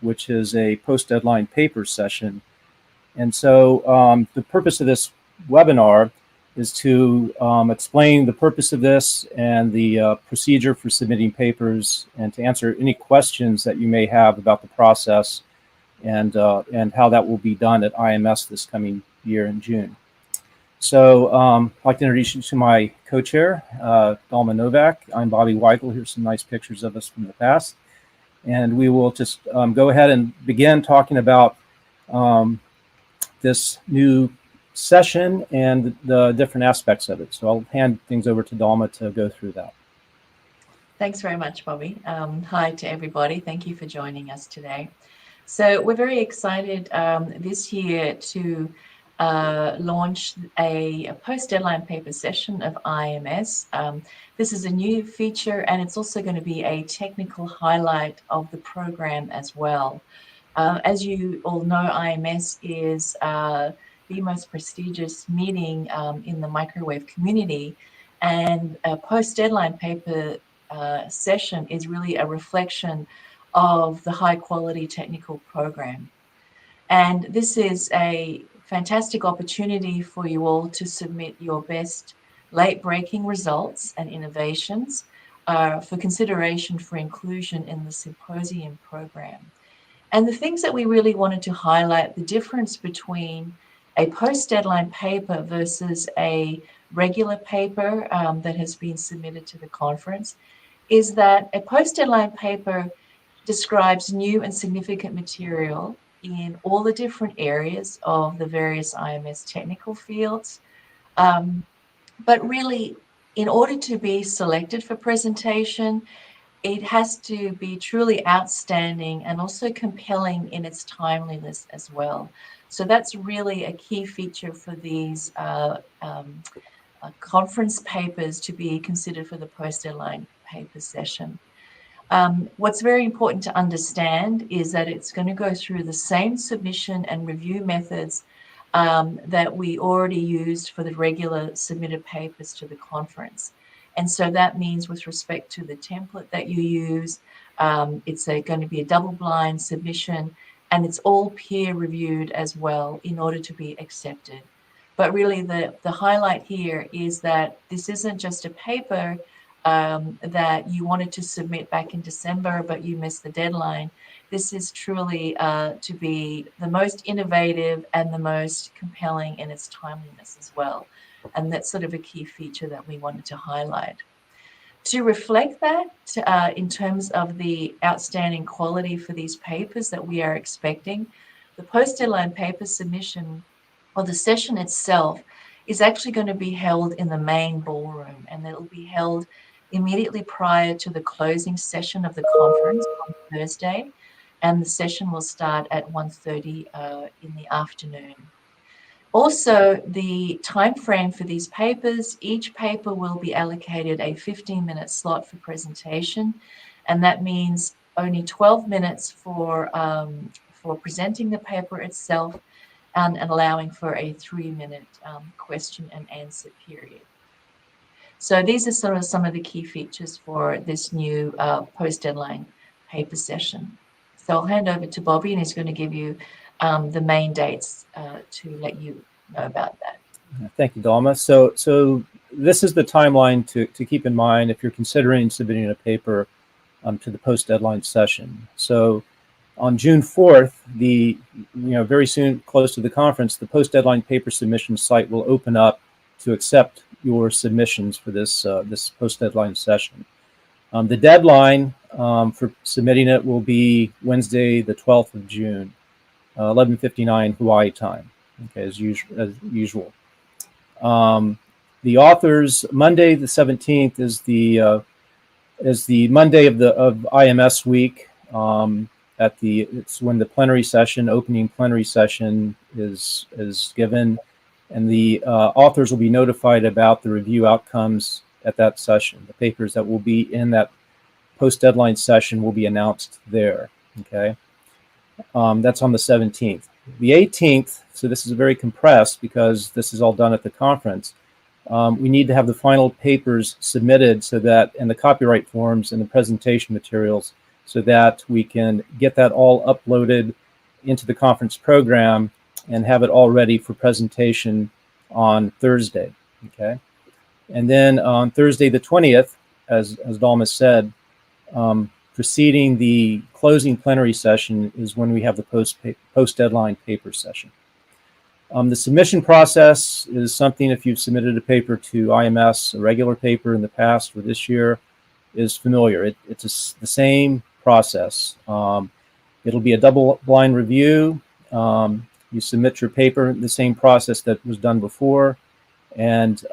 which is a post-deadline paper session. And so the purpose of this webinar is to explain the purpose of this and the procedure for submitting papers, and to answer any questions that you may have about the process and how that will be done at IMS this coming year in June. So I'd like to introduce you to my co-chair, Dalma Novak. I'm Bobby Weigel. Here's some nice pictures of us from the past. And we will just go ahead and begin talking about this new session and the different aspects of it. So I'll hand things over to Dalma to go through that. Thanks very much, Bobby. Hi to everybody. Thank you for joining us today. So we're very excited this year to launch a post-deadline paper session of IMS. This is a new feature, and it's also going to be a technical highlight of the program as well. As you all know, IMS is the most prestigious meeting in the microwave community, and a post-deadline paper session is really a reflection of the high-quality technical program. And this is a fantastic opportunity for you all to submit your best late-breaking results and innovations for consideration for inclusion in the symposium program. And the things that we really wanted to highlight, the difference between a post-deadline paper versus a regular paper that has been submitted to the conference, is that a post-deadline paper describes new and significant material in all the different areas of the various IMS technical fields. But really, in order to be selected for presentation, it has to be truly outstanding and also compelling in its timeliness as well. So that's really a key feature for these conference papers to be considered for the post-deadline paper session. What's very important to understand is that it's going to go through the same submission and review methods that we already used for the regular submitted papers to the conference. And so that means, with respect to the template that you use, it's going to be a double-blind submission, and it's all peer-reviewed as well in order to be accepted. But really, the highlight here is that this isn't just a paper that you wanted to submit back in December, but you missed the deadline. This is truly to be the most innovative and the most compelling in its timeliness as well. And that's sort of a key feature that we wanted to highlight. To reflect that in terms of the outstanding quality for these papers that we are expecting, the post-deadline paper submission, or the session itself, is actually going to be held in the main ballroom, and it will be held immediately prior to the closing session of the conference on Thursday, and the session will start at 1:30 in the afternoon. Also, the time frame for these papers, each paper will be allocated a 15-minute slot for presentation, and that means only 12 minutes for presenting the paper itself, and allowing for a 3-minute question and answer period. So these are sort of some of the key features for this new post-deadline paper session. So I'll hand over to Bobby, and he's going to give you the main dates to let you know about that. Thank you, Dalma. So this is the timeline to keep in mind if you're considering submitting a paper to the post-deadline session. So on June 4th, very soon, close to the conference, the post-deadline paper submission site will open up to accept your submissions for this this post-deadline session. The deadline for submitting it will be Wednesday, the 12th of June, 11:59 Hawaii time. Okay, as usual. The authors, Monday the 17th is the Monday of IMS week. It's when the plenary session, opening plenary session is given, and the authors will be notified about the review outcomes at that session. The papers that will be in that post-deadline session will be announced there. Okay, that's on the 17th. The 18th, so this is very compressed because this is all done at the conference. We need to have the final papers submitted and the copyright forms and the presentation materials, so that we can get that all uploaded into the conference program and have it all ready for presentation on Thursday. Okay. And then on Thursday the 20th, as Dalma said, preceding the closing plenary session is when we have the post-deadline paper session. The submission process is something, if you've submitted a paper to IMS, a regular paper in the past or this year, is familiar. It's the same process. It'll be a double-blind review. You submit your paper, the same process that was done before, and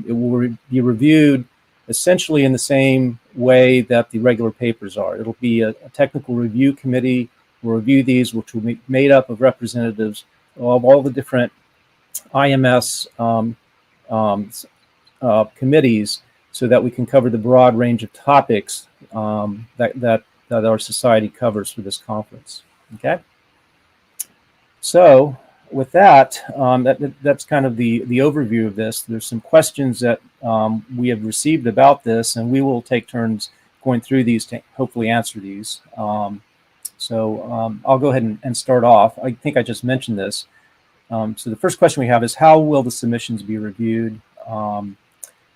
it will be reviewed essentially in the same way that the regular papers are. It'll be a technical review committee will review these, which will be made up of representatives of all the different IMS committees, so that we can cover the broad range of topics that our society covers for this conference. Okay. So with that, that's kind of the overview of this. There's some questions that we have received about this, and we will take turns going through these to hopefully answer these. So I'll go ahead and start off. I think I just mentioned this. So the first question we have is, how will the submissions be reviewed?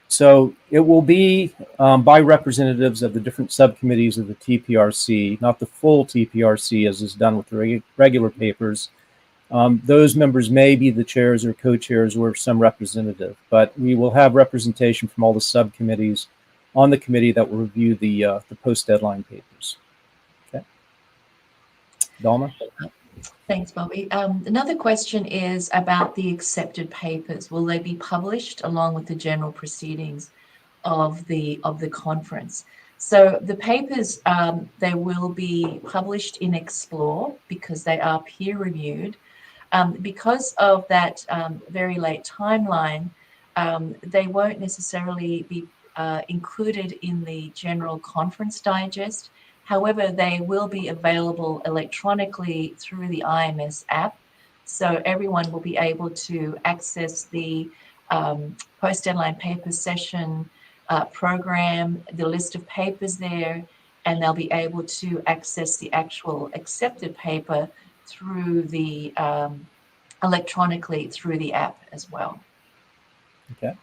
So it will be by representatives of the different subcommittees of the TPRC, not the full TPRC as is done with the regular papers. Those members may be the chairs or co-chairs or some representative, but we will have representation from all the subcommittees on the committee that will review the post-deadline papers. Okay. Dalma? Thanks, Bobby. Another question is about the accepted papers. Will they be published along with the general proceedings of the conference? So the papers, they will be published in Explore because they are peer reviewed. Because of that very late timeline, they won't necessarily be included in the general conference digest. However, they will be available electronically through the IMS app. So everyone will be able to access the post-deadline paper session program, the list of papers there, and they'll be able to access the actual accepted paper through the electronically through the app as well. Okay.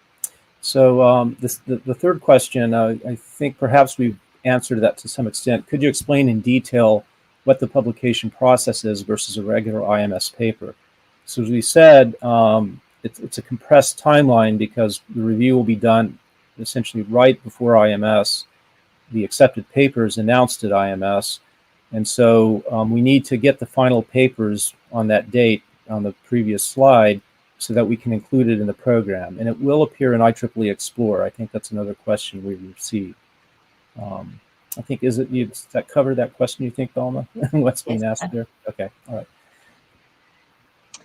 So the third question, I think perhaps we've answered that to some extent. Could you explain in detail what the publication process is versus a regular IMS paper? So as we said, it's a compressed timeline because the review will be done essentially right before IMS. The accepted paper is announced at IMS. And so we need to get the final papers on that date on the previous slide so that we can include it in the program. And it will appear in IEEE Explore. I think that's another question we've received. I think, does that cover that question, you think, Dalma? What's being asked there? Okay, all right.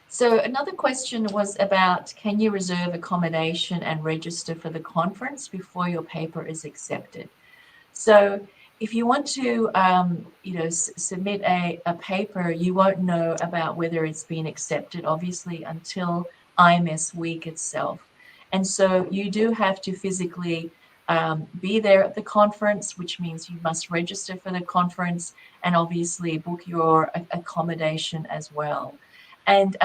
So another question was about, can you reserve accommodation and register for the conference before your paper is accepted? So if you want to, submit a paper, you won't know about whether it's been accepted, obviously, until IMS week itself. And so you do have to physically be there at the conference, which means you must register for the conference and obviously book your accommodation as well. And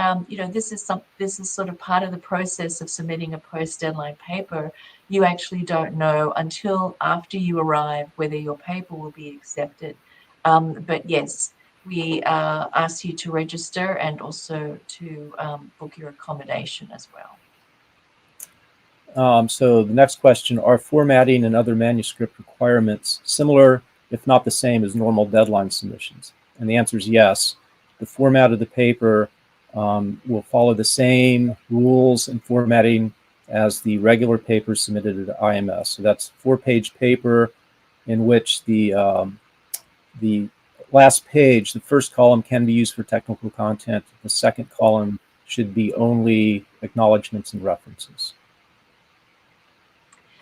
this is sort of part of the process of submitting a post-deadline paper. You actually don't know until after you arrive whether your paper will be accepted. But yes, we ask you to register and also to book your accommodation as well. So the next question, are formatting and other manuscript requirements similar, if not the same, as normal deadline submissions? And the answer is yes. The format of the paper will follow the same rules and formatting as the regular paper submitted at IMS. So that's 4-page paper in which the last page, the first column, can be used for technical content. The second column should be only acknowledgments and references.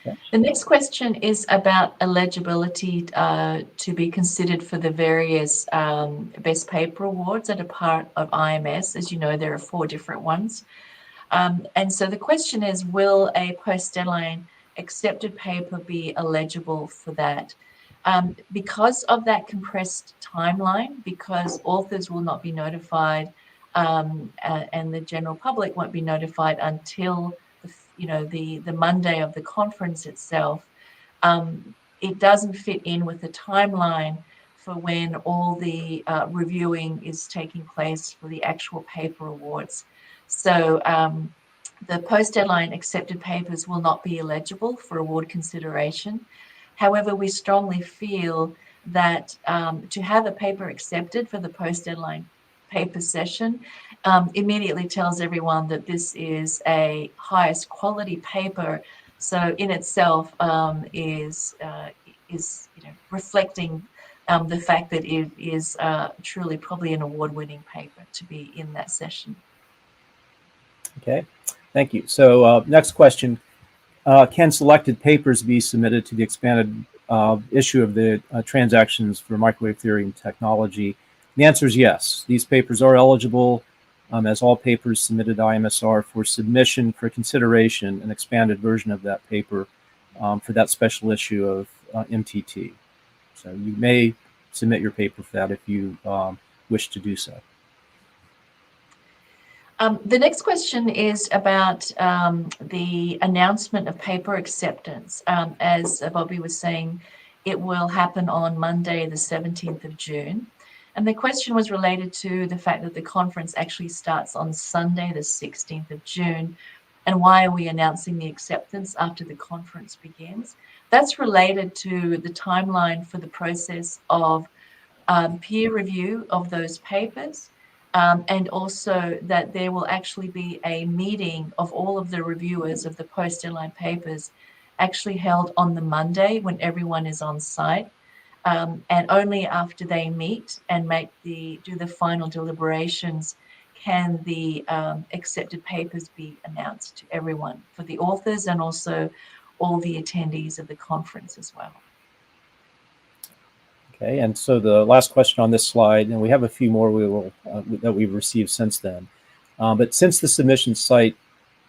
Okay. The next question is about eligibility to be considered for the various best paper awards that are part of IMS. As you know, there are 4 different ones. And so the question is, will a post-deadline accepted paper be eligible for that? Because of that compressed timeline, because authors will not be notified and the general public won't be notified until the Monday of the conference itself, it doesn't fit in with the timeline for when all the reviewing is taking place for the actual paper awards. So the post-deadline accepted papers will not be eligible for award consideration. However, we strongly feel that to have a paper accepted for the post-deadline paper session immediately tells everyone that this is a highest quality paper. So in itself is reflecting the fact that it is truly probably an award-winning paper to be in that session. Okay, thank you. So next question. Can selected papers be submitted to the expanded issue of the transactions for microwave theory and technology? The answer is yes. These papers are eligible, as all papers submitted to IMS are, for submission for consideration, an expanded version of that paper for that special issue of MTT. So you may submit your paper for that if you wish to do so. The next question is about the announcement of paper acceptance. As Bobby was saying, it will happen on Monday, the 17th of June. And the question was related to the fact that the conference actually starts on Sunday, the 16th of June. And why are we announcing the acceptance after the conference begins? That's related to the timeline for the process of peer review of those papers. And also that there will actually be a meeting of all of the reviewers of the post-deadline papers actually held on the Monday when everyone is on site. And only after they meet and do the final deliberations can the accepted papers be announced to everyone, for the authors and also all the attendees of the conference as well. Okay, and so the last question on this slide, and we have a few more that we've received since then. But since the submission site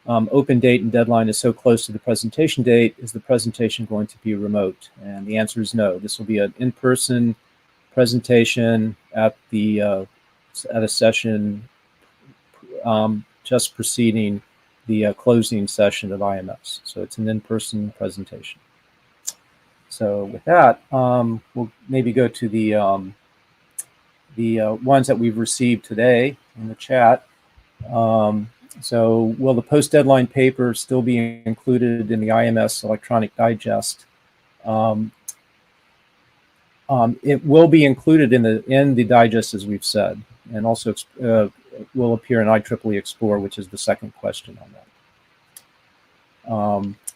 open date and deadline is so close to the presentation date, is the presentation going to be remote? And the answer is no. This will be an in-person presentation at a session just preceding the closing session of IMS. So it's an in-person presentation. So with that, we'll maybe go to the ones that we've received today in the chat. So will the post-deadline paper still be included in the IMS electronic digest? It will be included in the digest, as we've said, and also will appear in IEEE Explore, which is the second question on that.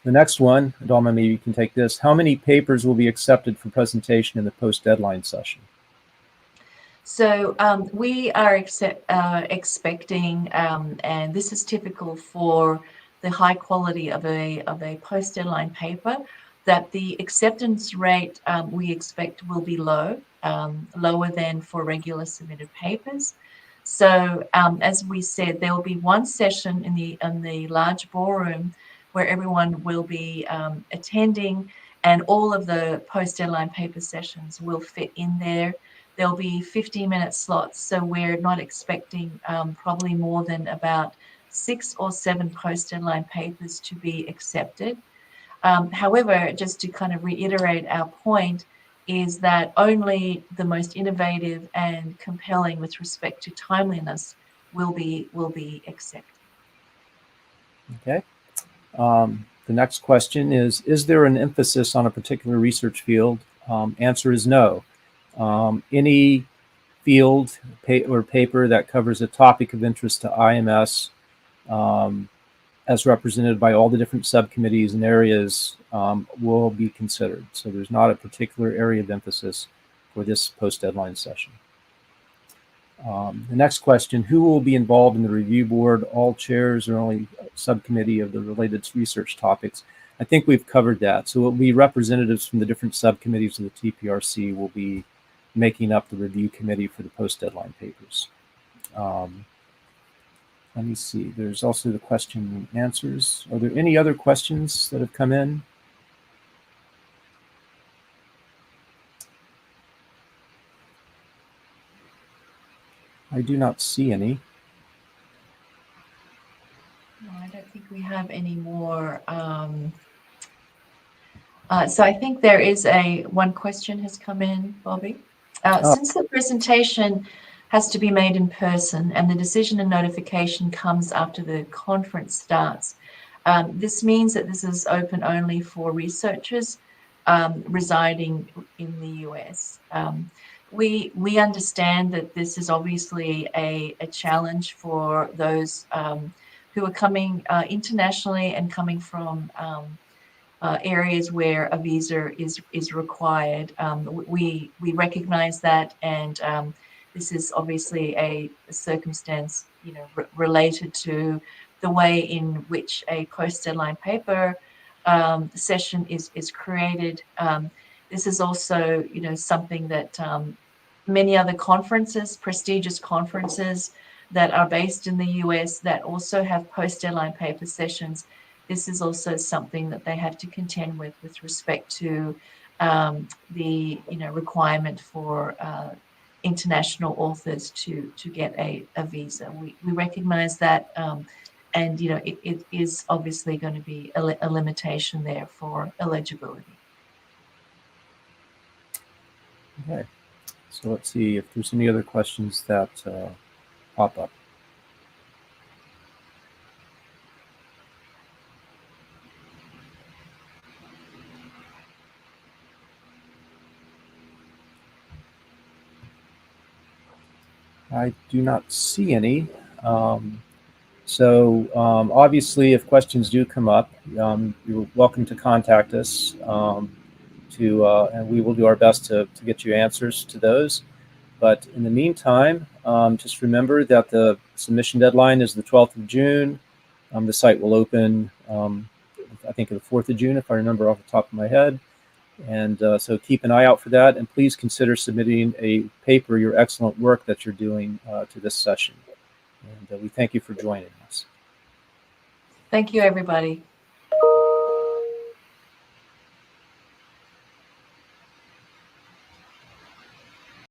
The next one, Adalma, maybe you can take this. How many papers will be accepted for presentation in the post-deadline session? So we are expecting, and this is typical for the high quality of a post-deadline paper, that the acceptance rate we expect will be low, lower than for regular submitted papers. So as we said, there will be one session in the large ballroom where everyone will be attending, and all of the post-deadline paper sessions will fit in there. There'll be 15-minute slots, so we're not expecting probably more than about 6 or 7 post-deadline papers to be accepted. However, just to kind of reiterate our point, is that only the most innovative and compelling with respect to timeliness will be accepted. Okay. The next question is there an emphasis on a particular research field? Answer is no. Any field or paper that covers a topic of interest to IMS, as represented by all the different subcommittees and areas, will be considered. So there's not a particular area of emphasis for this post-deadline session. The next question, who will be involved in the review board? All chairs or only subcommittee of the related research topics? I think we've covered that. So it will be representatives from the different subcommittees of the TPRC will be making up the review committee for the post-deadline papers. Let me see. There's also the question and answers. Are there any other questions that have come in? I do not see any. No, I don't think we have any more. So I think there is one question has come in, Bobby. Since the presentation has to be made in person and the decision and notification comes after the conference starts, this means that this is open only for researchers residing in the US. We understand that this is obviously a challenge for those who are coming internationally and coming from areas where a visa is required. We recognize that, and this is obviously a circumstance, related to the way in which a post-deadline paper session is created. This is also, something that many other conferences, prestigious conferences that are based in the US that also have post-deadline paper sessions. This is also something that they have to contend with respect to the requirement for international authors to get a visa. We recognize that, and it is obviously going to be a limitation there for eligibility. Okay, so let's see if there's any other questions that pop up. I do not see any. Obviously, if questions do come up, you're welcome to contact us, and we will do our best to get you answers to those. But in the meantime, just remember that the submission deadline is the 12th of June. The site will open, I think, the 4th of June, if I remember off the top of my head. And so keep an eye out for that, and please consider submitting a paper, your excellent work that you're doing to this session. And we thank you for joining us. Thank you, everybody.